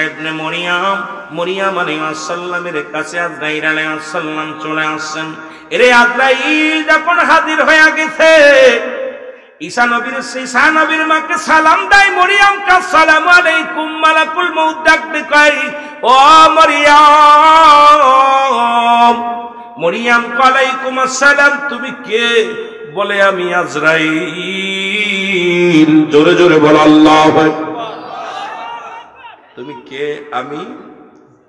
ইবনে মরিয়াম আলাইহিস সালামের কাছে আজরাইল আলাইহিস সালাম চলে আসেন। এরে আজরাইল যখন হাজির হয়ে গেছে, ঈসা নবীর মাকে সালাম দেয় মরিয়াম, আসসালামু আলাইকুম। মালাকুল মউত ডাকতে কয়, ও মরিয়াম। মরিয়াম ওয়ালাইকুম আসসালাম, তুমি কে? বলে আমি আজরাইল। জোরে জোরে বলো আল্লাহু আকবার। তুমি কে? আমি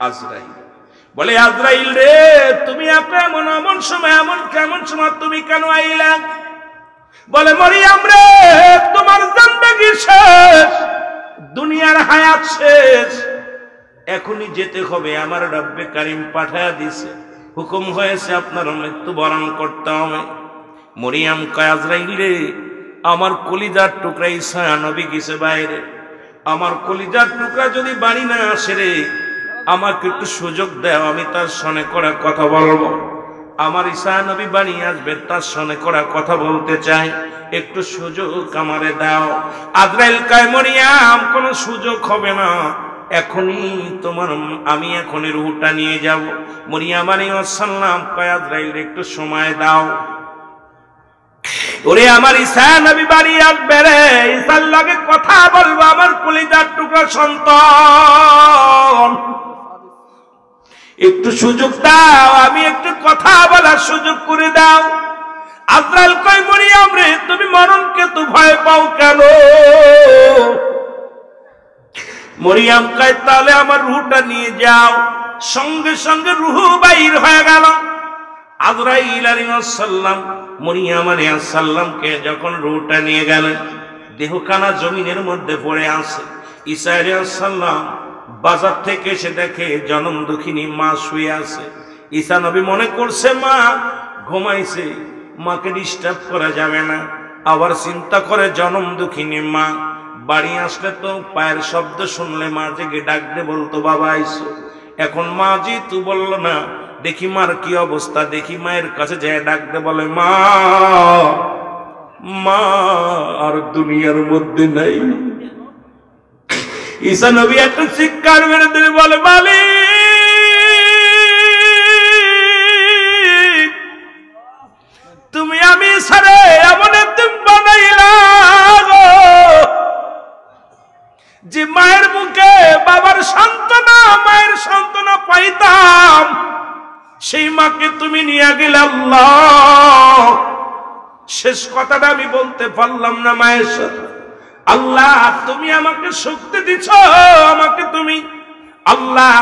আজরাইল। বলে আজরাইল রে, তুমি এমন সময় তুমি কেন আইলা? বলে মরিয়াম রে, তোমার জিন্দেগি শেষ, দুনিয়ার হায়াত শেষ, এখনই যেতে হবে। আমার রব্বে কারীম পাঠায়া দিছে, হুকুম হয়েছে আপনার মৃত্যু বরণ করতে হবে। মরিয়াম কয়, আজরাইল রে, আমার কলিজার টুকরা ঈসা নবী গেছে বাইরে, আমার কলিজার টুকরা যদি বাড়ি না আসে রে, আমাকে একটু সুযোগ দাও, আমি তার সনে করা কথা বলবো। আমার ঈসা নবী বাড়ি আসবে, তার সনে করা কথা বলতে চাই, একটু সুযোগ আমারে দাও। আজরাইল কয়, মরিয়াম কোনো সুযোগ হবে না, আমি এখনই রূহটা নিয়ে যাব। মরিয়াম আলাইহিস সালাম কয়, আজরাইল একটু সময় দাও। ওরে আমার ঈসা নবী বাড়ি আসবে রে, ঈসার লগে কথা বলবো, আমার কলিজার টুকরা সন্তান, একটু সুযোগ দাও, আমি একটু কথা বলার সুযোগ করে দাও। আজরাইল কয়, মরিয়াম রে, তুমি মরণকে তো ভয় পাও কেন? মরিয়াম কয়, তাহলে আমার রূহটা নিয়ে যাও। সঙ্গে সঙ্গে রূহ বাইর হয়ে গেল। আজরাইল আলাইহিস সালাম মরিয়াম আলাইহিস সালামকে যখন রূহটা নিয়ে গেলেন, দেহখানা জমিনের মধ্যে পড়ে আছে। ঈসা আলাইহিস সালাম বাজার থেকে এসে দেখে জনম দুঃখিনী মা শুয়ে আছে। ঈসা নবী মনে করছে মা ঘুমাইছে, মাকে ডিস্টার্ব করা যাবে না। আবার চিন্তা করে জনম দুঃখিনী মা বাড়ি আসলে তো পায়ের শব্দ শুনলে মা জেগে ডাকতে বলতো, বাবা আইসো। এখন মা যেহেতু বলল না, দেখি মার কি অবস্থা, দেখি মায়ের কাছে যায় ডাকতে বলে, মা মা আর দুনিয়ার মধ্যে নাই। ঈসা নবী একটা চিৎকার মেরে দিয়ে বলে, মালিক তুমি আমি সারে এমন একদিন বানাইলা যে মায়ের মুখে বাবার সান্ত্বনা, মায়ের সান্ত্বনা পাইতাম, সেই মাকে তুমি নিয়ে গেলে আল্লাহ। শেষ কথাটা আমি বলতে পারলাম না মায়ের সাথে। আল্লাহ তুমি আমাকে শক্তি দিছ, আমাকে তুমি আল্লাহ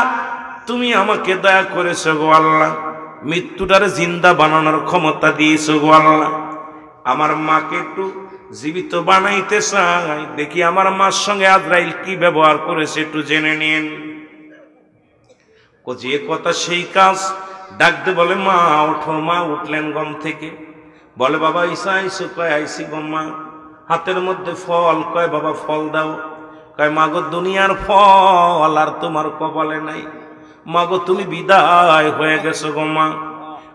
তুমি আমাকে দয়া করেছো গো আল্লাহ, মৃত্যুটারে জিন্দা বানানোর ক্ষমতা দিয়েছো গো আল্লাহ। আমার মাকে একটু জীবিত বানাইতে চাই, দেখি আমার মার সঙ্গে আজরাইল কি ব্যবহার করেছে একটু জেনে নিন। ও যে কথা সেই কাজ। ডাকতে বলে, মা ওঠো। মা উঠলেন ঘুম থেকে। বলে, বাবা ঈসা আইসো? কয়, আইসি গো মা। হাতের মধ্যে ফল। কয়, বাবা ফল দাও। কয়, মাগো দুনিয়ার ফল আর তোমার কপালে নাই। মাগো তুমি বিদায় হয়ে গেছো গো মা।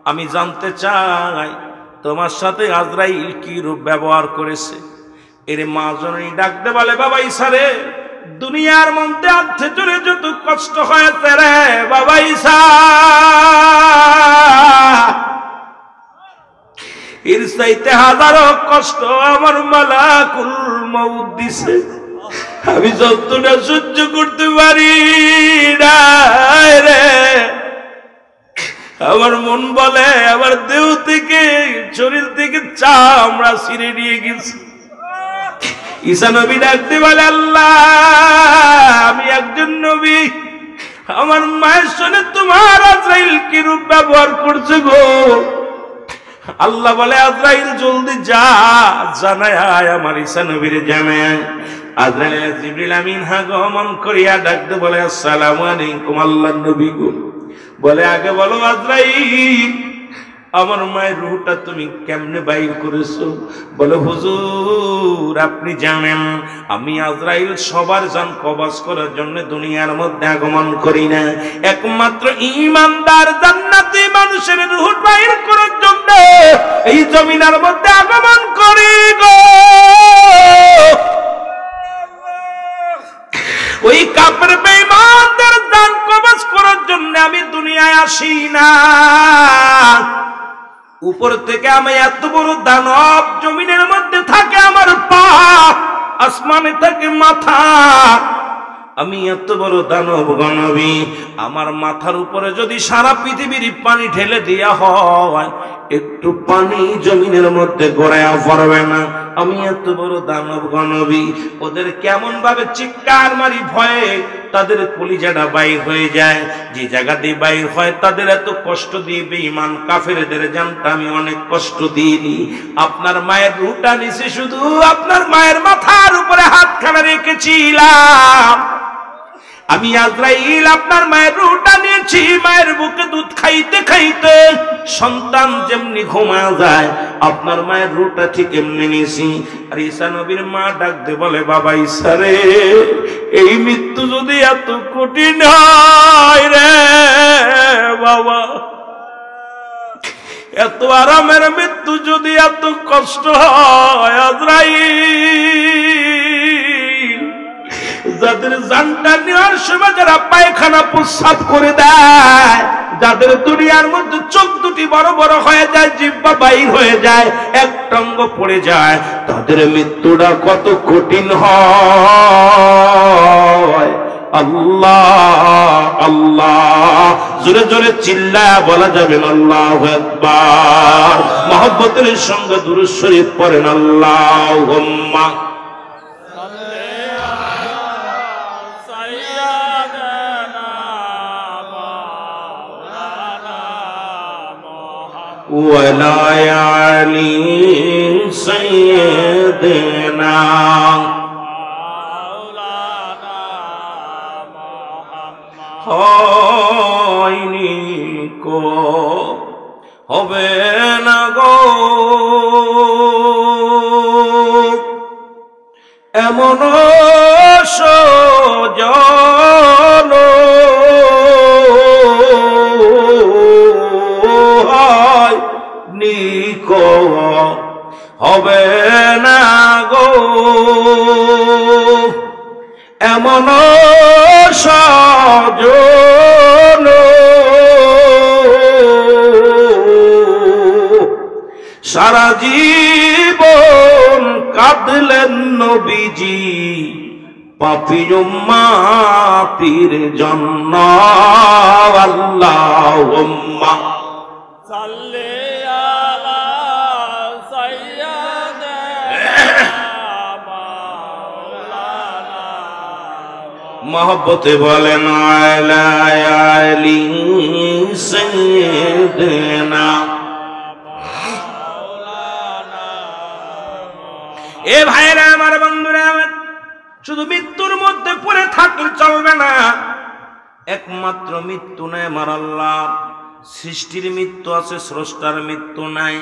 আমি জানতে চাই তোমার সাথে আজরাইল কি রূপ ব্যবহার করেছে। এরে মা জননী ডাকতে বলে, বাবা ঈসা রে, দুনিয়ার মধ্যে আর্থে জোরে যত কষ্ট হয়েছে রে বাবা ঈসা, এর চাইতে হাজারো কষ্ট আমার মালাকুল মউত দিছে। আমি যতটা সহ্য করতে পারি না রে। আমার মন বলে আমার দেহ থেকে, শরীর থেকে চামড়া ছিঁড়ে নিয়ে গেছে। ঈসা নবী ডাকতে বলে, আল্লাহ আমি একজন নবী, আমার মায়ের সঙ্গে তোমার আজরাইল কি রূপ ব্যবহার করছে গো। আল্লাহ বলে, আজরাইল জলদি যা, জানায় আয় আমার ঈসা নবীরে জানায়। আজরাইল জিবরিল আমিন আগমন করিয়া ডাকতে বলে, আসসালামু আলাইকুম আল্লাহর নবী গো। বলে, আগে বলো আজরাইল, আমার মায়ের রূহটা তুমি কেমনে বাইর করেছো? বলে, হুজুর আপনি জানেন আমি আজরাইল সবার জান কবজ করার জন্য দুনিয়ার মধ্যে আগমন করি না, একমাত্র ঈমানদার জান্নাতি মানুষের রূহ বাইর করার জন্য এই জমিনের মধ্যে আগমন করি গো। ওই কাফের বেঈমান না। উপর থেকে আমি এত বড় দানব, জমিনের মধ্যে থাকে আমার পা, আসমানে থাকে মাথা। আমি এত বড় দানব গণবী, আমার মাথার উপরে যদি সারা পৃথিবীর পানি ঢেলে দেয়া হয়, একটু পানি জমিনের মধ্যে গড়ায়া পড়বে না। আমি এত বড় দানব গণবী। ওদের কেমন ভাবে চিৎকার মারি ভয়ে, তাদের কলিজাটা বাইর হয়ে যায়। যে জায়গা দিয়ে বাইর হয় তাদের এত কষ্ট দিয়ে বেঈমান কাফেরদের জানতে আমি অনেক কষ্ট দিইনি। আপনার মায়ের রুটা নিচে শুধু আপনার মায়ের মাথার উপরে হাতখানা রেখেছিলাম। আমি আজরাইল আপনার মায়ের রুটা নিয়েছি। মায়ের বুকে দুধ খাইতে খাইতে সন্তান যেমনি ঘুমায় যায়, আপনার মায়ের রুটা ঠিক এমনি নিয়েছি। আর ঈসা নবীর মা ডাক দে বলে, বাবা ঈসা রে, এই মৃত্যু যদি এত কঠিন হয় রে বাবা, এত আরামের মৃত্যু যদি এত কষ্ট হয়, আজরাইল যাদের জানটা নেওয়ার সময় যারা পায়খানা প্রস্রাব করে দেয়, যাদের দুনিয়ার মধ্যে চোখ দুটি বড় বড় হয়ে যায়, জিহ্বা বাইর হয়ে যায়, এক টঙ্গ পড়ে যায়, তাদের মৃত্যুটা কত কঠিন হয়। আল্লাহ আল্লাহ জোরে জোরে চিল্লায়া বলা যাবে আল্লাহু আকবার। মহব্বতের সঙ্গে দুরূদ শরীফ পড়েন, আল্লাহুম্মা ওয়ালা আলি সাইয়্যিদিনা হয়নি কো হবে না গো এমন সজন নিকো হবে না গো এমন সজন সারা জীবন কাঁদলেন নবীজি পাপী উম্মতির জন্য। আল্লাহুম্মা সাল্লি আলা সাইয়্যিদিনা মহব্বতে বলেন আলা আলি সাইয়্যিদিনা। এ ভাইরা আমার, বন্ধুরা আমার, শুধু মৃত্যুর মধ্যে পড়ে থাকলে চলবে না। একমাত্র মৃত্যু নাই আমার আল্লাহ। সৃষ্টির মৃত্যু আছে, স্রষ্টার মৃত্যু নাই।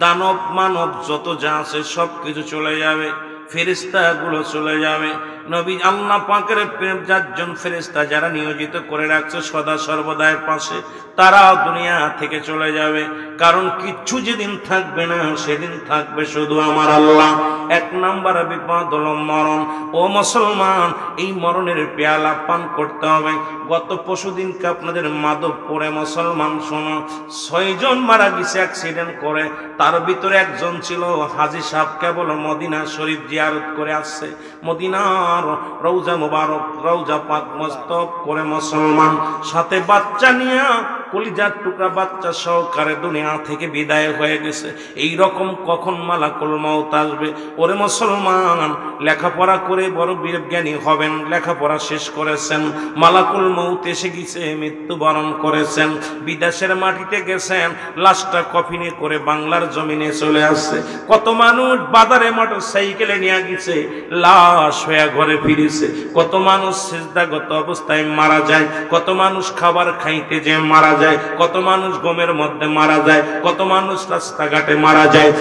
দানব মানব যত যা আছে সবকিছু চলে যাবে, ফেরেশতা গুলো চলে যাবে। নবী আল্লাহ পাকের 4 জন ফেরেশতা যারা নিয়োজিত করে রাখছে সদা সর্বদার পাশে, তারাও দুনিয়া থেকে চলে যাবে। কারণ কিচ্ছু যেদিন থাকবে না সেদিন থাকবে শুধু আমার আল্লাহ। 1 নাম্বার বিপদ হলো মরণ। ও মুসলমান, এই মরণের পেয়ালা পান করতে হবে। গত পরশুদিনকে আপনাদের মাধবপুরে মুসলমান শোনো, 6 জন মারা গেছে অ্যাক্সিডেন্ট করে। তার ভিতরে একজন ছিল হাজী সাহেব, কেবল মদিনা শরীফ জিয়ারত করে আসছে। মদিনার রওজা মুবারক, রওজা পাক মস্তক করে মুসলমান, সাথে বাচ্চা নিয়ে, কলিজার টুকরা বাচ্চা সহকারে দুনিয়া থেকে বিদায় হয়ে গেছে। এই রকম কখন মালাকুল মউত আসবে? ওরে মুসলমান, লেখাপড়া করে বড় বিজ্ঞানী হবেন, লেখাপড়া শেষ করেছেন, মালাকুল মউত এসে গেছে, মৃত্যুবরণ করেছেন, বিদেশের মাটিতে গেছেন, লাশটা কফিনে করে বাংলার জমিনে চলে আসছে। কত মানুষ বাজারে মোটর সাইকেলে নিয়ে গেছে, লাশ হয়ে ঘরে ফিরেছে। কত মানুষ সিজদাগত অবস্থায় মারা যায়, কত মানুষ খাবার খাইতে যে মারা যায়, কত মানুষ গমের মধ্যে মারা যায়, কত মানুষ রাস্তাঘাটে মারা যায়।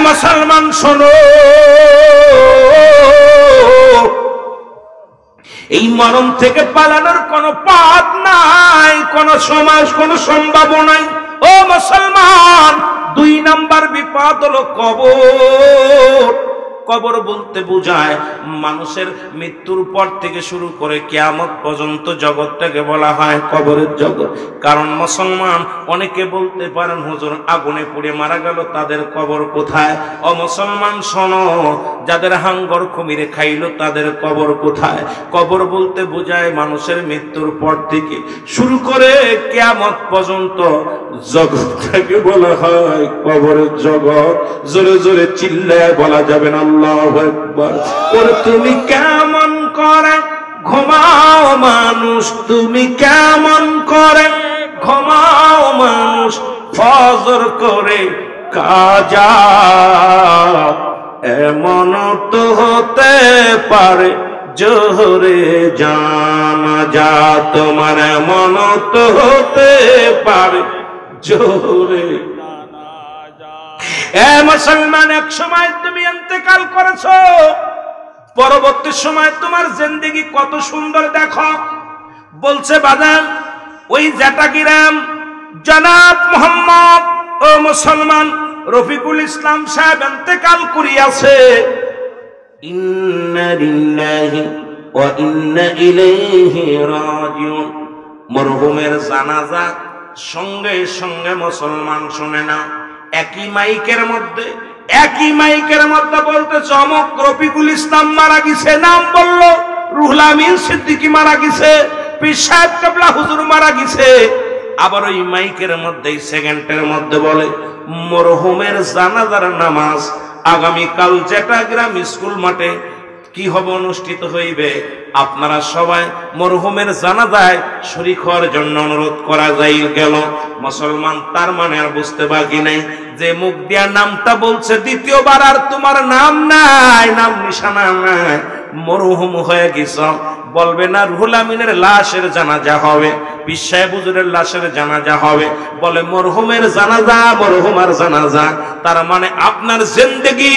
মুসলমান শোনো, এই মরণ থেকে পালানোর কোনো পথ নাই, কোনো সমাজ, কোনো সম্ভাবনা নাই। ও মুসলমান, 2 নাম্বার বিপদ হলো কবর। কবর বলতে বোঝায় মানুষের মৃত্যুর পর থেকে শুরু করে কিয়ামত পর্যন্ত জগৎটাকে বলা হয় কবরের জগৎ। কারণ মুসলমান অনেকে বলতে পারেন হুজুর আগুনে পুড়ে মারা গেল তাদের কবর কোথায়? ও মুসলমান শোনো, যাদের হাঙ্গর কুমিরে খাইলো তাদের কবর কোথায়? কবর বলতে বোঝায় মানুষের মৃত্যুর পর থেকে শুরু করে কিয়ামত পর্যন্ত জগৎটাকে বলা হয় কবরের জগৎ। জোরে জোরে চিল্লায় বলা যাবে না আল্লাহু আকবার। ওরে তুমি কেমন করে ঘুমাও মানুষ, তুমি কেমন করে ঘুমাও মানুষ, ফজর করে কাজা এমন তো হতে পারে জোহরে জানাজা, তোমার এমন তো হতে পারে জোহরে। এ মুসলমান, এক সময় তুমি ইন্তেকাল করেছো, পরবর্তী সময় তোমার জিন্দেগি কত সুন্দর দেখো। বলছে বাদান ওই জাটাগিরাম জনাব মোহাম্মদ ও মুসলমান রফিকুল ইসলাম সাহেব ইন্তেকাল করিয়াছে। ইন্না লিল্লাহি ওয়া ইন্না ইলাইহি রাজিউন। মরহুমের জানাজা সঙ্গে সঙ্গে মুসলমান শুনে না, একই মাইকের মধ্যে বলতে চমক রফিকুল ইসলাম মারা গেছে, নাম বললো রুহুল আমিন সিদ্দিকী মারা গেছে, পীর সাহেব কেবলা হুজুর মারা গেছে। আবার ওই মাইকের মধ্যে সেকেন্ডের মধ্যে বলে মরহুমের জানাজার নামাজ আগামীকাল জেটাগ্রাম স্কুল মাঠে কি হবে, অনুষ্ঠিত হইবে। আপনারা সবাই মরহুমের জানাজায় শরীক হওয়ার জন্য অনুরোধ করা যাই গেল। মুসলমান তার মানে আর বুঝতে বাকি নাই যে মুখ দিয়া নামটা বলছে দ্বিতীয়বার আর তোমার নাম নাই, নাম নিশানা নাই, মরহুম হয়ে গেছ। বলবে না রুহুল আমিনের লাশের জানাজা হবে, পীর সাহেব হুজুরের লাশের জানাজা হবে, বলে মরহুমের জানাজা, মরহুমার জানাজা। তার মানে আপনার জিন্দেগি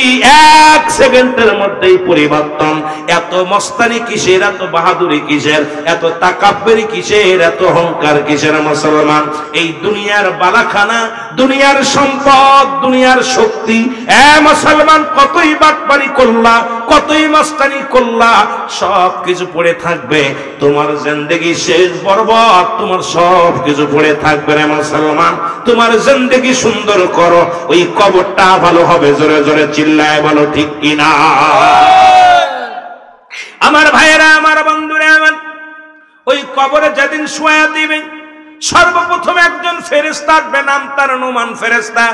এক সেকেন্ডের মধ্যেই পরিবর্তন। এত মস্তানি কিসের, এত বাহাদুরি কিসের, এত তাকাব্বুরি কিসের, এত অহংকার কিসের? মুসলমান, এই দুনিয়ার বালাখানা, দুনিয়ার সম্পদ, দুনিয়ার শক্তি, এ মুসলমান কতই বাটপারি করলা, কতই মস্তানি করলা, সব কিছু পড়ে থাকবে। তোমার জিন্দেগি শেষ বরবাদ, তোমার সব কিছু পড়ে থাকবে রে মুসলমান। তোমার জিন্দেগি সুন্দর করো, ওই কবরটা ভালো হবে। জোরে জোরে চিল্লায় বলো ঠিক কিনা? আমার ভাইয়েরা, আমার বন্ধুরা, আমার ওই কবরে যেদিন শোয়া দিবে সর্বপ্রথম একজন ফেরেশতা আসবে, নাম তার নুমান ফেরেশতা।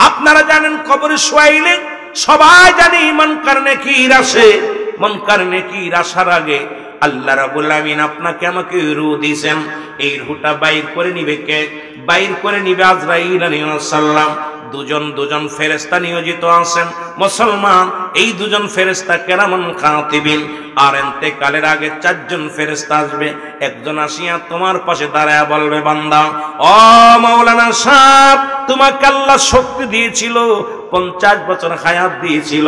আপনারা জানেন কবরে শোয়াইলে সবাই জানে মুনকার নেকির আসে। মুনকার নেকির আসার আগে আল্লাহ রাব্বুল আমিন আপনাকে আমাকে রূহ দিয়েছেন। এই রূহটা বাইর করে নিবে কে? বাইর করে নিবে আজরাইল আলাইহিস সালাম। দুজন ফেরেশতা নিয়োজিত আছেন মুসলমান। এই দুজন ফেরেশতা কেরামান কাতিবিন। আর ইন্তেকালের আগে চারজন ফেরেশতা আসবে। একজন আসিয়া তোমার পাশে দাঁড়ায় বলবে, বান্দা ও মাওলানা সাহেব, তোমাকে আল্লাহ শক্তি দিয়েছিল, 50 বছর হায়াত দিয়েছিল,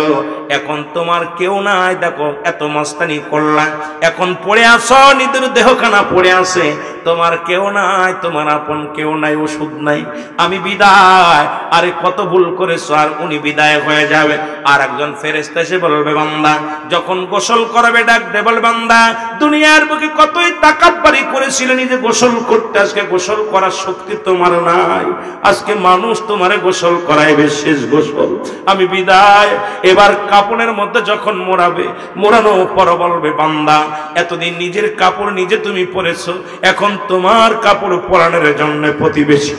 এখন তোমার কেউ নাই, দেখো এত মস্তানি করলা, এখন পড়ে আসো, নিজের দেহখানা পড়ে আছে, তোমার কেউ নাই, তোমার আপন কেউ নাই, ওষুধ নাই, আমি বিদায়। আরে কত ভুল করেছো, আর উনি বিদায় হয়ে যাবে। আর একজন ফেরেশতা এসে বলবে, বান্দা যখন গোসল করবে ডাক দে, বল বান্দা দুনিয়ার বুকে কতই তাকাব্বুরি করেছিলে নিজে গোসল করতে, আজকে গোসল করার শক্তি তোমার নাই, আজকে মানুষ তোমারে গোসল করাইবে, শেষ গোসল, আমি বিদায়। এবার কাপড়ের মধ্যে যখন মোড়াবে, মোড়ানো পর বলবে, বান্দা এতদিন নিজের কাপড় নিজে তুমি পরেছো, এখন তোমার কাপড় পরানোর জন্য প্রতিবেশী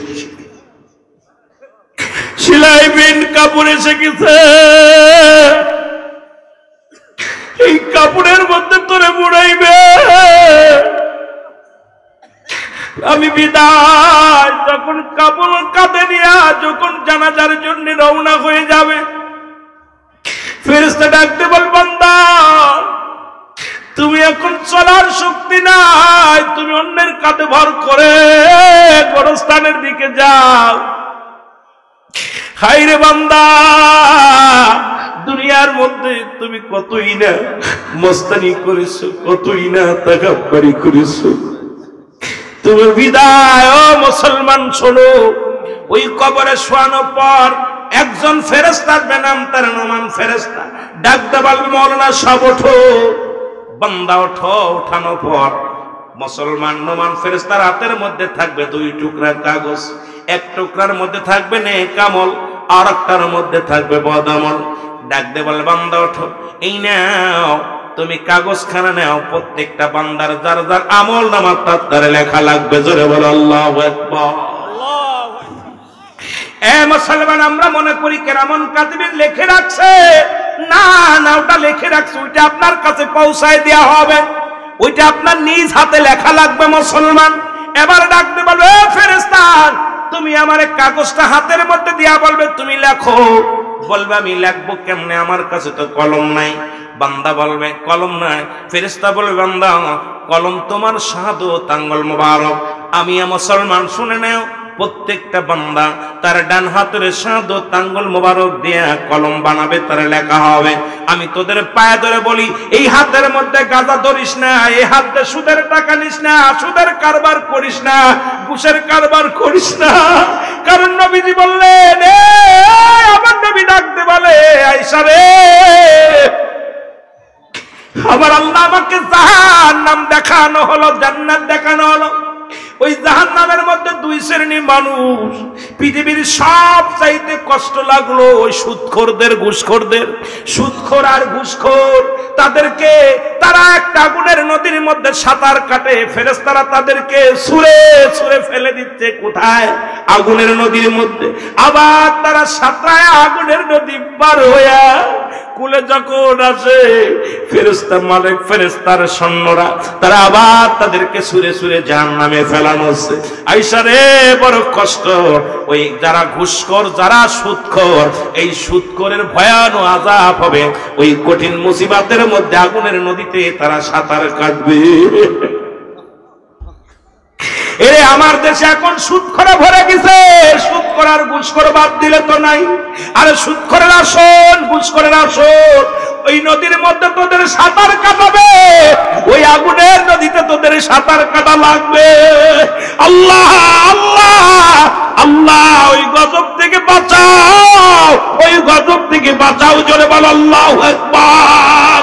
সেলাই বিন কাপড় এসে গেছে, এই কাপড়ের মধ্যে তোরে মোড়াইবে, আমি বিদায়। যখন কাপড় কাঁধে নিয়ে যখন জানাজার জন্য রওনা হয়ে যাবে, ফেরেশতা ডাকতে বল, বান্দা তুমি এখন চলার শক্তি নাই, তুমি অন্যের কাঁধে ভর করে গোরস্থানের দিকে যাও। হায় রে বান্দা, দুনিয়ার মধ্যে তুমি কতই না মস্তানি করেছো, কতই না তাকাব্বুরি করেছো, তোমার বিদায়। ও মুসলমান শোনো, ওই কবরে শোয়ানোর পর একজন ফেরেশতা আসবে, নাম তার নোমান ফেরেশতা। ডাকতে বলবে মাওলানা সব ওঠো। বান্দা ওঠো। ওঠানোর পর মুসলমান নোমান ফেরেশতার হাতের মধ্যে থাকবে 2 টুকরা কাগজ। এক টুকরার মধ্যে থাকবে নেক আমল, আর একটার মধ্যে থাকবে বদ আমল। ডাকতে বলবে বান্দা ওঠো, এই নাও তুমি কাগজখানা নাও। প্রত্যেকটা বান্দার যার যার আমল নামা তার লেখা লাগবে। জোরে বলো আল্লাহু আকবার। এ মুসলমান, আমরা মনে করি কেরামন কাতিবিন লিখে রাখছে। না না, ওটা লিখে রাখছে, ওইটা আপনার কাছে পৌঁছায় দেওয়া হবে, ওইটা আপনার নিজ হাতে লেখা লাগবে মুসলমান। এবার ডাকতে বলবে এ ফেরেশতা, তুমি আমার কাগজটা হাতের মধ্যে দিয়া বলবে তুমি লেখো। বলবে আমি লিখবো কেমনে, আমার কাছে তো কলম নাই। বান্দা বলবে কলম নাই। ফেরেশতা বলবে বান্দা কলম তোমার শাহাদাত আঙ্গুল মোবারক। আমি মুসলমান শুনে নাও, প্রত্যেকটা বান্দা তার ডান হাতের শাহাদাত আঙ্গুল মোবারক দিয়ে কলম বানাবে, তার লেখা হবে। আমি তোদের পায়ে ধরে বলি, এই হাতের মধ্যে গাঁজা ধরিস না, এই হাতে সুদের টাকা নিস না, সুদের কারবার করিস না, ঘুষের কারবার করিস না। কারণ নবীজি বললেন, আমার নবী ডাকতে বলে আয়েশা রে, আমার আল্লাহ আমাকে জাহান্নাম দেখানো হলো, জান্নাত দেখানো হলো। ওই জাহান্নামের মধ্যে 2 শ্রেণীর মানুষ। পৃথিবীর সব চাইতে কষ্ট লাগলো ওই সুদখোরদের, ঘুষখোরদের। সুদখোর আর ঘুষখোর তাদেরকে, তারা একটা আগুনের নদীর মধ্যে সাঁতার কাটে, ফেরেশতারা তাদেরকে ছুঁড়ে ছুঁড়ে ফেলে দিচ্ছে। কোথায়? আগুনের নদীর মধ্যে। আবার তারা সাঁতরায় আগুনের নদী পার হইয়া কুলে যখন আসে, ফেরেশতা মালিক ফেরেশতার সৈন্যরা তারা আবার তাদেরকে ছুঁড়ে ছুঁড়ে জাহান্নামে ফেলানো হচ্ছে। আয়েশা রে, বড় কষ্ট। ওই যারা ঘুষখোর, যারা সুদখোর, এই সুদখোরের ভয়ানক আযাব হবে। ওই কঠিন মুসিবতের মধ্যে আগুনের নদীতে তারা সাঁতার কাটবে। এরে আমার দেশে এখন সুদখোরে ভরে গেছে। সুদখোর আর ঘুষখোর বাদ দিলে তো নাই। আরে সুদখোরের আসন, ঘুষখোরের আসন। ওই নদীর মধ্যে তোদের সাঁতার কাটাবে, ওই আগুনের নদীতে তোদের সাঁতার কাটা লাগবে। আল্লাহ আল্লাহ আল্লাহ, ওই গজব থেকে বাঁচাও, ওই গজব থেকে বাঁচাও। জোরে বল আল্লাহু আকবার।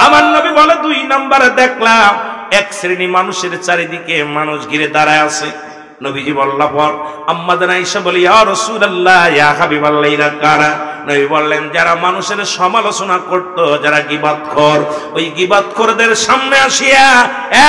আমার নবী বলে 2 নম্বরে দেখলাম এক শ্রেণী মানুষের চারিদিকে মানুষ ঘিরে দাঁড়ায় আছে। নবীজি বললা পর আম্মা জান আয়েশা বলি, ইয়া রাসূলুল্লাহ, ইয়া হাবিবাল্লাহ, এরা কারা? নবী বললেন, যারা মানুষের সমালোচনা করত, যারা গীবতখোর। ওই গীবতখোরদের সামনে আসিয়া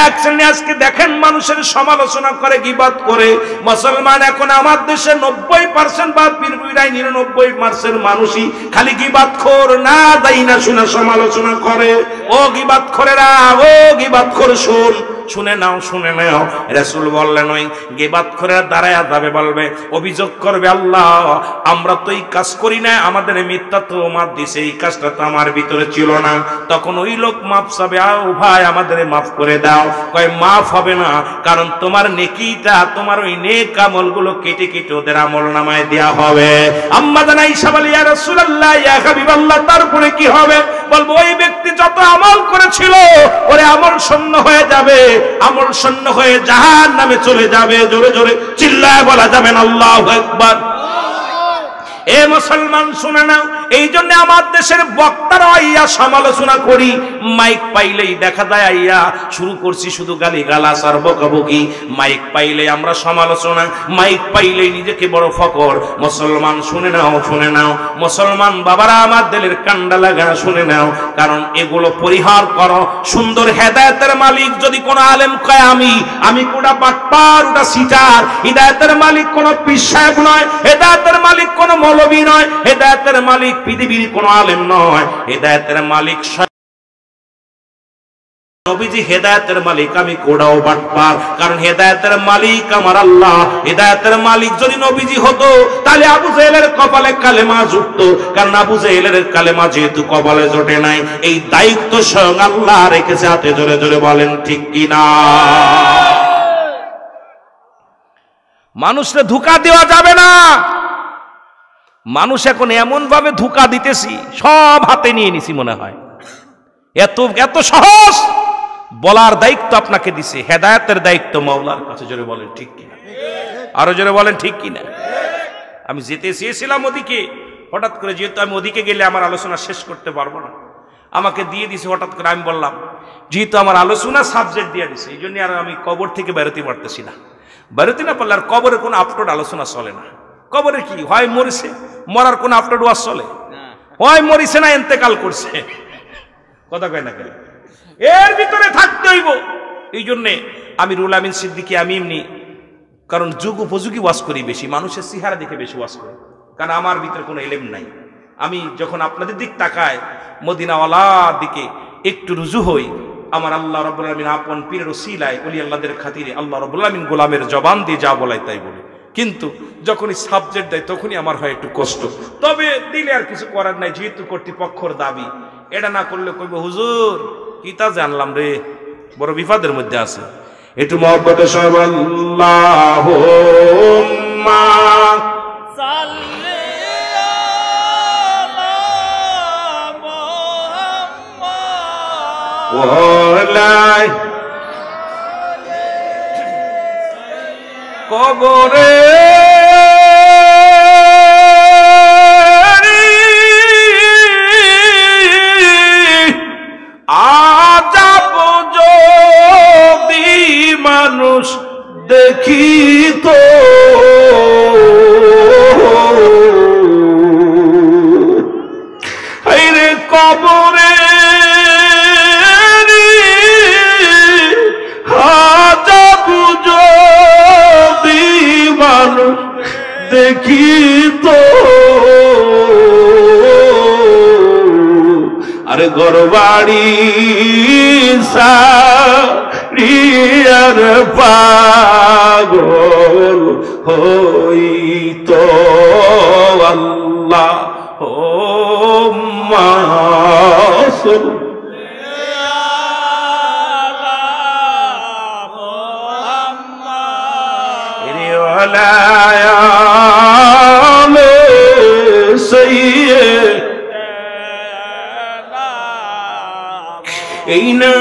এক শ্রেণী আজকে দেখেন মানুষের সমালোচনা করে, গীবত করে। মুসলমান এখন আমার দেশে 90% বা প্রায় 99% মানুষই খালি গীবতখোর, না যাই না শুনে সমালোচনা করে। ও গীবতখোরেরা, ও গীবতখোর শুন, শুনে নাও, শুনে নাও। রাসূল বললেন ওই গীবতখোরেরা দাঁড়ায়া যাবে, বলবে, অভিযোগ করবে, আল্লাহ আমরা তো এই কাজ করি না, আমাদের মিথ্যা তোহমত দিছে, এই কাজটা তো আমার ভিতরে ছিল না। তখন ওই লোক মাফ চাবে, আও ভাই আমাদের মাফ করে দাও। কয় মাফ হবে না, কারণ তোমার নেকিটা, তোমার ওই নেক আমলগুলো কেটে কেটে ওদের আমল নামায় দেয়া হবে। আম্মা জান আয়েশা বলে, ইয়া রাসূলুল্লাহ, ইয়া হাবিবাল্লাহ, তারপরে কি হবে? বলবো ওই ব্যক্তি যত আমল করেছিল ওরে আমল শূন্য হয়ে যাবে, আমল শূন্য হয়ে জাহান্নামে চলে যাবে। জোরে জোরে চিল্লায় বলা যাবে না আল্লাহু আকবার। এ মুসলমান শুনে নাও, এই জন্য আমার দেশের বক্তারা আইয়া সমালোচনা করি, মাইক পাইলেই দেখা যায় আইয়া শুরু করছি শুধু গালিগালাজ আর বকাবকি। মাইক পাইলে আমরা সমালোচনা, মাইক পাইলেই নিজেকে বড় ফকর। মুসলমান শুনে নাও, শুনে নাও মুসলমান বাবারা, আমার দিলের কান্ডা লাগা শুনে নাও, কারণ এগুলো পরিহার করো। সুন্দর হেদায়েতের মালিক যদি কোন আলেম কয় আমি কোটা বাটপার, ওটা সিটার, হেদায়েতের মালিক কোন পীর সাহেব নয়, হেদায়েতের মালিক কোন মৌলবী নয়, হেদায়েতের মালিক পৃথিবীর কোন আলেম নয়, হেদায়েতের মালিক নবীজি। হেদায়েতের মালিক আমি কোড়াও বাটপার, কারণ হেদায়েতের মালিক আমার আল্লাহ। হেদায়েতের মালিক যদি নবীজি হতো তাহলে আবু জেহেলের কপালে কালেমা জুটতো, কারণ আবু জেহেলের কালেমা যেহেতু কপালে জোটে নাই, এই দায়িত্ব স্বয়ং আল্লাহ রেখেছে হাতে। জোরে জোরে বলেন ঠিক কিনা? মানুষকে ধোঁকা দেওয়া যাবে না। মানুষ এখন এমন ভাবে ধোঁকা দিতেছি, সব হাতে নিয়ে নিছি মনে হয়। এত এত সহজ বলার দায়িত্ব আপনাকে দিছে, হেদায়েতের দায়িত্ব মাওলার কাছে। জোরে বলেন ঠিক কিনা? আরো জোরে বলেন ঠিক কিনা? আমি যেতে চেয়েছিলাম ওদিকে, হঠাৎ করে যেহেতু আমি ওদিকে গেলে আমার আলোচনা শেষ করতে পারবো না, আমাকে দিয়ে দিছে। হঠাৎ করে আমি বললাম যেহেতু আমার আলোচনা সাবজেক্ট দিয়ে দিছে, এই জন্য আর আমি কবর থেকে বেরোতে পারতেছি না। বেরোতে না পারলে আর কবরের কোনো আপলোড আলোচনা চলে না। কবরে কি হয়, মরেছে, মরার কোনো আপলোড ওয়াজ চলে, হয় মরিছে না ইন্তেকাল করছে, কথা কয় না কেন, এর ভিতরে থাকতে হইব। এই জন্যে আমি রুহুল আমিন সিদ্দিকী আমি এমনি, কারণ যুগ উপযোগী ওয়াজ করি বেশি, মানুষের চেহারা দেখে বেশি ওয়াজ করি, কারণ আমার ভিতরে কোনো এলেম নাই। আমি যখন আপনাদের দিক তাকায়, মদিনাওয়ালার দিকে একটু রুজু হই, আমার আল্লাহ রাব্বুল আলামিন আপন পীরের ওসিলায় ওলি আল্লাহদের খাতিরে আল্লাহ রাব্বুল আলামিন গোলামের জবান দিয়ে যা বলায় তাই বলি। কিন্তু যখনই সাবজেক্ট দেয় তখনই আমার হয় একটু কষ্ট, তবে দিলে আর কিছু করার নাই, যেহেতু কর্তৃপক্ষর দাবি। এটা না করলে কইব হুজুর কিতা জানলাম রে, বড় বিপদের মধ্যে আছে। একটু মহব্বতে সব আল্লাহুম্মা সাল্লি আলা মুহাম্মাদ ওয়া আলা কবরে আজাব যদি মানুষ দেখিত, আইরে কবরে আজাব যদি মানুষ দেখিত, আরে ঘরবাড়ি সারিয়ার পাগল হইত আল্লাহ হুম্মা সাল্লি আলা মুহাম্মাদ ওয়া আলা আলি সাইয়্যিদ। এই না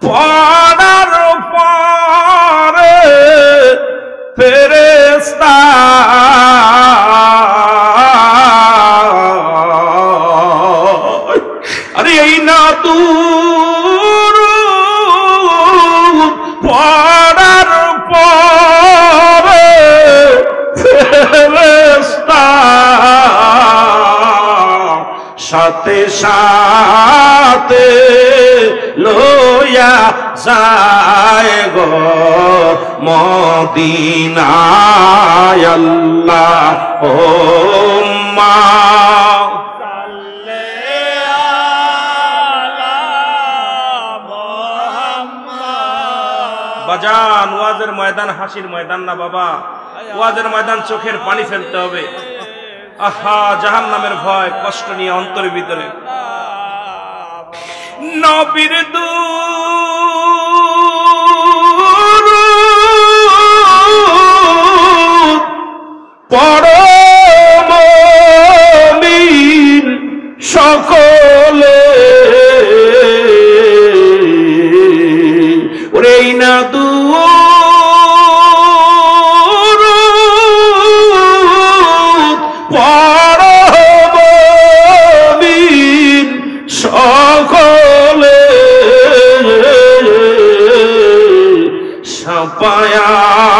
পড়ার পরে ফেরেশতা আরে এই না পড়ার পরে ফেরেশতা সাথে সাথে লইয়া যায় গো মদিনায় আল্লাহুম্মা সাল্লি আলা মুহাম্মাদ। বাজান ওয়াজের ময়দান হাসির ময়দান না বাবা, ওয়াজের ময়দান চোখের পানি ফেলতে হবে। আহা জাহান্নামের ভয় কষ্ট নিয়ে অন্তরের ভিতরে নবীর দুরূদ পড়ো মুমিন সকলে, ওরে না সকলে সাফায়াত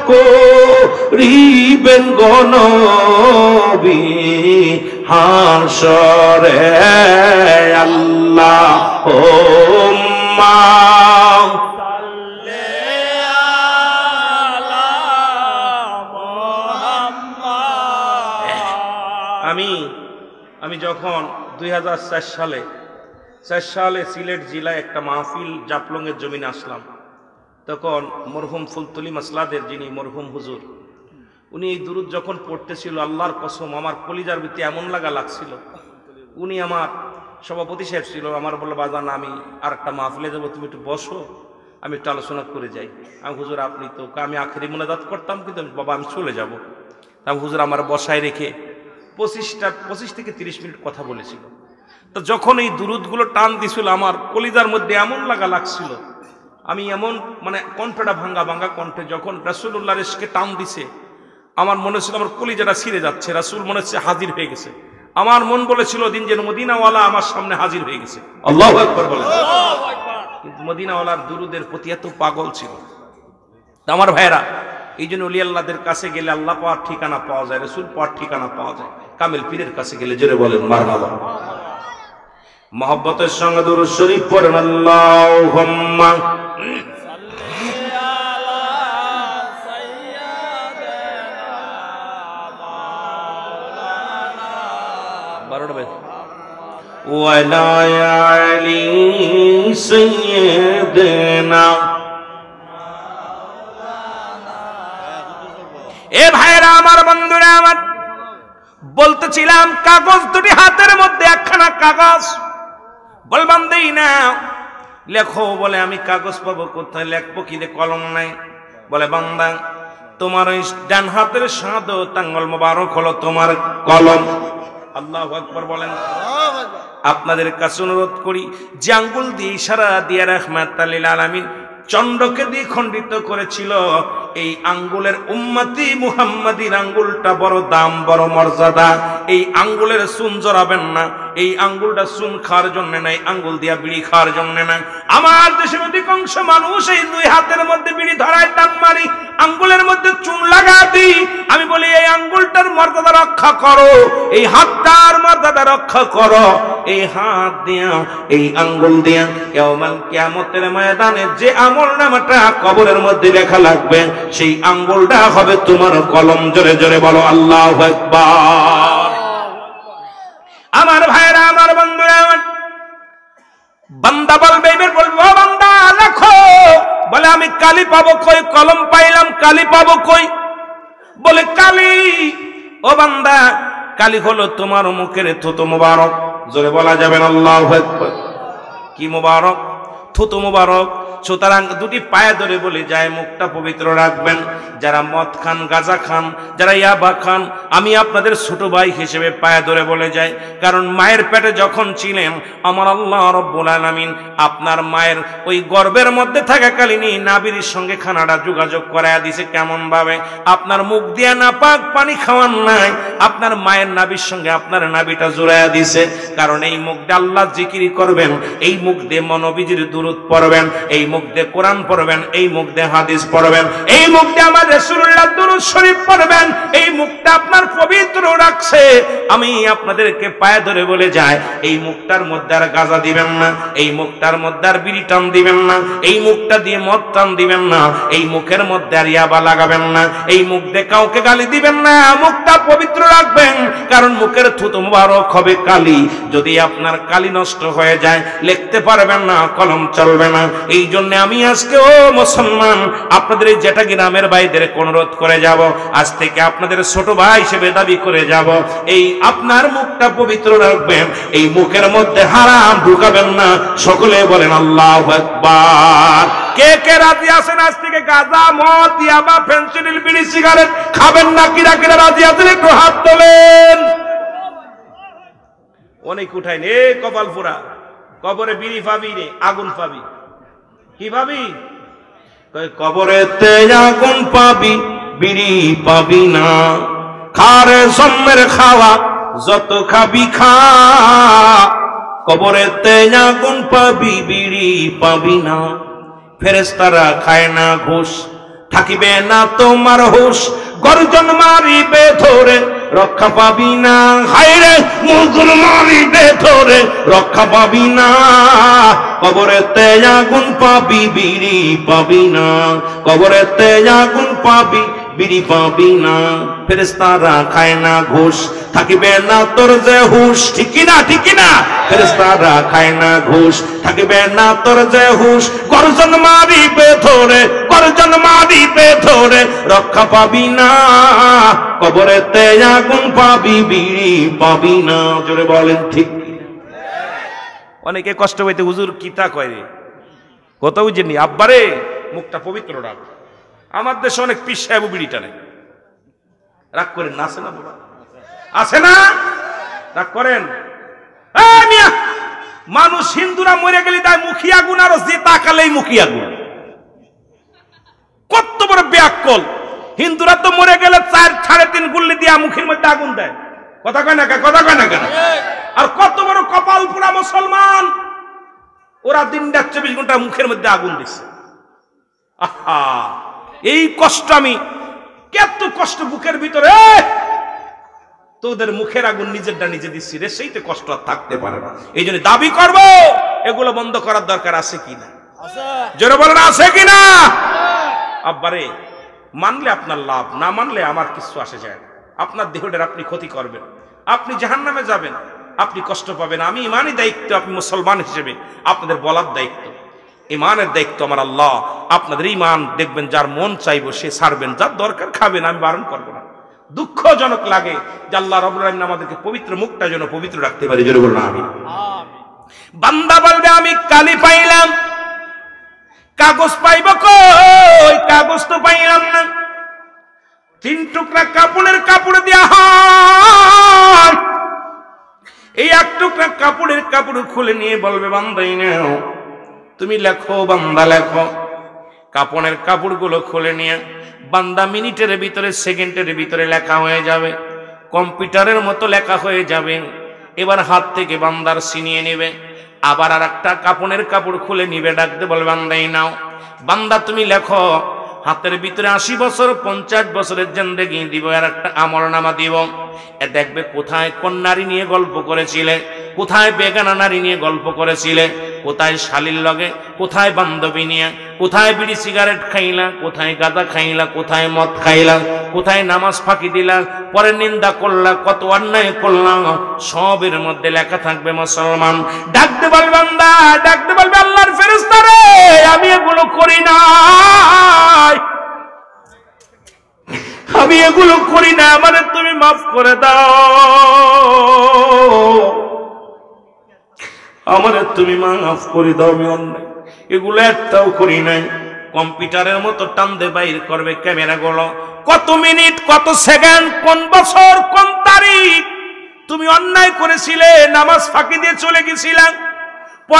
করিবেন গো নবী হাসরে আল্লাহুম্মা সাল্লি আলা মুহাম্মাদ। আমি যখন 2004 সালে সিলেট জেলায় একটা মাহফিল জাফলংয়ের জমিনে আসলাম, তখন মরহুম ফুলতলি মাসলাদের যিনি মরহুম হুজুর, উনি এই দুরূদ যখন পড়তেছিল, আল্লাহর কসম আমার কলিজার ভিতরে এমন লাগছিল। উনি আমার সভাপতি সাহেব ছিল, আমার বললো বাজান আমি আর একটা মাহফিলে যাবো, তুমি একটু বসো, আমি একটু আলোচনা করে যাই। আমি হুজুর আপনি তো, আমি আখেরি মোনাজাত করতাম কিন্তু বাবা আমি চলে যাব। আমি হুজুর আমার বসায় রেখে 25 থেকে 30 মিনিট কথা বলেছিল। তো যখন এই দুরূদগুলো টান দিছিল, আমার কলিজার মধ্যে এমন লাগছিল, আমি এমন মানে কণ্ঠটা ভাঙ্গা ভাঙ্গা কণ্ঠে যখন রাসূলুল্লাহর ইশকে টান দিছে, আমার মনে হচ্ছিল আমার কলিজাটা ছিঁড়ে যাচ্ছে। রাসূল মনে হচ্ছে হাজির হয়ে গেছে। আমার মন বলেছিল দিন যেন মদিনাওয়ালা আমার সামনে হাজির হয়ে গেছে। আল্লাহু আকবার বলেন। কিন্তু মদিনাওয়ালার দুরুদের প্রতি এত পাগল ছিল। আমার ভাইরা, এই জন্য ওলি আল্লাহদের কাছে গেলে আল্লাহ পাওয়ার ঠিকানা পাওয়া যায়, রাসূল পাওয়ার ঠিকানা পাওয়া যায়। কামিল পীরের কাছে গেলে জোরে বলেন মারহাবা। মহব্বতের সঙ্গে দুরূদ শরীফ পড়েন আল্লাহুম্মা ওয়ালা আলি সাইয়্যিদিনা। এ ভাইরা আমার, বন্ধুরা আমার, বলতেছিলাম কাগজ দুটি হাতের মধ্যে একখানা কাগজ। বলবান দেই না লেখো, বলে আমি কাগজ পাবো কোথায়, লেখবো কি রে, কলম নাই। বলে বান্দা তোমার ওই ডান হাতের শাহাদাত আঙ্গুল মোবারক হলো তোমার কলম। আল্লাহু আকবার বলেন। আপনাদের কাছে অনুরোধ করি যে আঙ্গুল দিয়ে ইশারা দিয়ে রাহমাতাল লিল আলামিন চন্দ্রকে দিয়ে খণ্ডিত করেছিল, এই আঙ্গুলের উম্মতি মুহাম্মাদির আঙ্গুলটা বড় দাম, বড় মর্যাদা। এই আঙ্গুলের চুন জড়াবেন না, এই আঙ্গুলটা চুন খাওয়ার জন্য নাই, আঙ্গুল দিয়া বিড়ি খাওয়ার জন্য না। আমার দেশের অধিকাংশ মানুষ এই দুই হাতের মধ্যে বিড়ি ধরায় টান মারি, আঙ্গুলের মধ্যে চুন লাগা দিই। আমি বলি এই আঙ্গুলটার মর্যাদা রক্ষা করো, এই হাতটার মর্যাদা রক্ষা করো। এই হাত দিয়া, এই আঙ্গুল দিয়া ইয়াউমাল কিয়ামতের ময়দানে যে আমলনামাটা কবরের মধ্যে লেখা লাগবে, সেই আঙ্গুলটা হবে তোমার কলম। জোরে জোরে বলো আল্লাহু আকবার। আমার ভাইরা, আমার বন্ধুরা আমার, বান্দা বলবে, এবার বলবো ও বান্দা লেখো। বলে আমি কালি পাবো কই, কলম পাইলাম, কালি পাবো কই? বলে কালি, ও বান্দা কালি হলো তোমার মুখের থুতু মুবারক। জোরে বলা যাবে না আল্লাহু আকবার। কি মুবারক? থুতু মুবারক। সুতরাং দুটি পায়ে ধরে বলে যায় মুখটা পবিত্র রাখবেন। যারা মদ খান, গাঁজা খান, যারা ইয়াবা খান, আমি আপনাদের ছোট ভাই হিসেবে পায়ে ধরে বলে যাই। কারণ মায়ের পেটে যখন ছিলেন আমার আল্লাহ রব্বুল আলামিন আপনার মায়ের ওই গর্ভের মধ্যে থাকাকালীনই নাবির সঙ্গে খানাটা যোগাযোগ করায়া দিছে। কেমন ভাবে? আপনার মুখ দিয়ে নাপাক পানি খাওয়ান নাই, আপনার মায়ের নাবির সঙ্গে আপনার নাবিটা জোড়ায়া দিছে। কারণ এই মুখ দিয়ে আল্লাহ জিকির করবেন, এই মুখ দিয়ে নবীজির দুরূদ পড়বেন, এই মুখ দিয়ে কোরআন পড়বেন, এই মুখ দিয়ে হাদিস পড়বেন, এই মুখ দিয়ে আমার রাসূলুল্লাহ দুরূদ শরীফ পড়বেন। এই মুখটা আপনার পবিত্র রাখছে। আমি আপনাদেরকে পায়ে ধরে বলে যাই, এই মুখটার মধ্যে আর গাঁজা দিবেন না, এই মুখটার মধ্যে আর বিড়ি টান দিবেন না, এই মুখটা দিয়ে মদ টান দিবেন না, এই মুখের মধ্যে আর ইয়াবা লাগাবেন না, এই মুখ দিয়ে কাউকে গালি দিবেন না। মুখটা পবিত্র রাখবেন, কারণ মুখের থুতু মুবারক হবে কালি। যদি আপনার কালি নষ্ট হয়ে যায়, লিখতে পারবেন না, কলম চলবে না। এই জন্য আমি আজকে ও মুসলমান আপনাদের এই যেটা গ্রামের ভাইদের অনুরোধ করে যাব, আজ থেকে আপনাদের ছোট ভাই হিসেবে দাবি করে যাব, এই আপনার মুখটা পবিত্র রাখবেন, এই মুখের মধ্যে হারাম ঢুকাবেন না। সকলে বলেন আল্লাহু আকবার। কে কে রাজি আছেন আজ থেকে গাঁজা, মদ, ইয়াবা, ফেনসিডিল, বিড়ি, সিগারেট খাবেন না? কিরা কিরা রাজি আছেন একটু হাত তোলেন। অনেক উঠাইন। এ কপাল পুরা, কবরে বিড়ি পাবি রে, আগুন পাবি। কি পাবি? কবরেতে আগুন পাবি, বিড়ি পাবি না। খারে জন্মের খাওয়া যত খাবি খা, কবরেতে আগুন পাবি, বিড়ি পাবি না। ফেরেশতারা খায় না ঘুষ, থাকিবে না তোমার হুশ। গর্জন মারিবে ধরে, রক্ষা পাবি না। হায়রে মুগুর মারিবে ধরে, রক্ষা পাবি না। কবরেতে আগুন পাবি, বিড়ি পাবি না। কবরেতে আগুন পাবি, বিড়ি পাবি না। ফেরেশতারা খায় না ঘুষ, থাকিবে না তোর যে হুশ। ঠিক না? ঠিক না? ফেরেশতারা খায় না ঘুষ, থাকিবে না তোর যে হুশ। গর্জন মারিবে ধরে, গর্জন মারিবে ধরে, রক্ষা পাবি না। কবরেতে আগুন পাবি, বিড়ি পাবি না। জোরে বলেন ঠিক। অনেকে কষ্ট পাইতে হুজুর কিতা কয়, কত বুঝেনি। আব্বারে মুখটা পবিত্র রাখ। আমার দেশে অনেক পীর সাহেব বিড়ি টানে, রাগ করেন না? আছে না বাবা? আছে না? রাগ করেন? মানুষ হিন্দুরা মরে গেলে তাই মুখী আগুন, আর যে তাকালেই মুখী আগুন। বড় বেয়াক্কল। হিন্দুরা তো মরে গেলে 4-3.5 গুল্লি দিয়া মুখের মধ্যে আগুন দেয়। কথা কয় না কেন? আর কত বড় কপাল পোড়া মুসলমান, ওরা দিন রাত 24 ঘন্টা মুখের মধ্যে আগুন দিচ্ছে। আহা, এই কষ্ট আমি কত কষ্ট বুকের ভিতরে, তোদের মুখের আগুন নিজেরটা নিজে দিচ্ছি রে, সেইতে কষ্ট আর থাকতে পারে না। এই জন্য দাবি করব, এগুলো বন্ধ করার দরকার আছে কিনা? জোরে বলেন আছে কিনা? আব্বারে, মানলে আপনার লাভ, না মানলে আমার কিছু আসে যায় না। আপনার দেহটার আপনি ক্ষতি করবেন, আপনি জাহান্নামে যাবেন, আপনি কষ্ট পাবেন। আমি ইমানই দায়িত্ব, আপনি মুসলমান হিসেবে আপনাদের বলার দায়িত্ব, ইমানের দায়িত্ব আমার আল্লাহ। আপনাদের ইমান দেখবেন, যার মন চাইবো সে ছাড়বেন, যার দরকার খাবেন, আমি বারণ করবো না। দুঃখজনক লাগে যে আল্লাহ রাব্বুল আলামিন আমাদেরকে পবিত্র মুখটা যেন পবিত্র রাখতে পারি। জোরে বলুন আমিন। বান্দা বলবে আমি কালি পাইলাম, কাগজ পাইব কই? কাগজ তো পাইলাম না। 3 টুকরা কাপড়ের কাপড় দেয়া হয়, এই 1 টুকরা কাপড়ের কাপড় খুলে নিয়ে বলবে বান্দাই নাও, তুমি লেখো বান্দা লেখো। কাপড়ের কাপড়গুলো খুলে নিয়ে বান্দা মিনিটের ভিতরে, সেকেন্ডের ভিতরে লেখা হয়ে যাবে, কম্পিউটারের মতো লেখা হয়ে যাবে। এবার হাত থেকে বান্দার ছিনিয়ে নেবে, আবার আর একটা কাপড়ের কাপড় খুলে নিবে, ডাকতে বলবে বান্দাই নাও, বান্দা তুমি লেখো। হাতের ভিতরে 80 বছর 50 বছরের জিন্দেগি দিব, আর একটা আমলনামা দিব। এ দেখবে কোথায় কোন নারী নিয়ে গল্প করেছিলে, কোথায় বেগানা নারী নিয়ে গল্প করেছিলে, কোথায় শালীর লগে, কোথায় বান্ধবী নিয়ে, কোথায় বিড়ি সিগারেট খাইলা, কোথায় গাঁজা খাইলা, কোথায় মদ খাইলা, কোথায় নামাজ ফাঁকি দিলা, পরে নিন্দা করলা, কত অন্যায় করলাম, সবের মধ্যে লেখা থাকবে মুসলমান। ডাকতে বলবে বান্দা, ডাকতে বলবে আল্লাহর ফেরেশতা রে, আমি এগুলো করি না, আমি এগুলো করি না, আমারে তুমি মাফ করে দাও, আমারে তুমি মাফ করে দাও, আমি অন্যায় এগুলো একটাও করি নাই। কম্পিউটারের মতো টানতে বাইর করবে ক্যামেরা গুলো, কত মিনিট, কত সেকেন্ড, কোন বছর, কোন তারিখ তুমি অন্যায় করেছিলে, নামাজ ফাঁকি দিয়ে চলে গেছিলাম,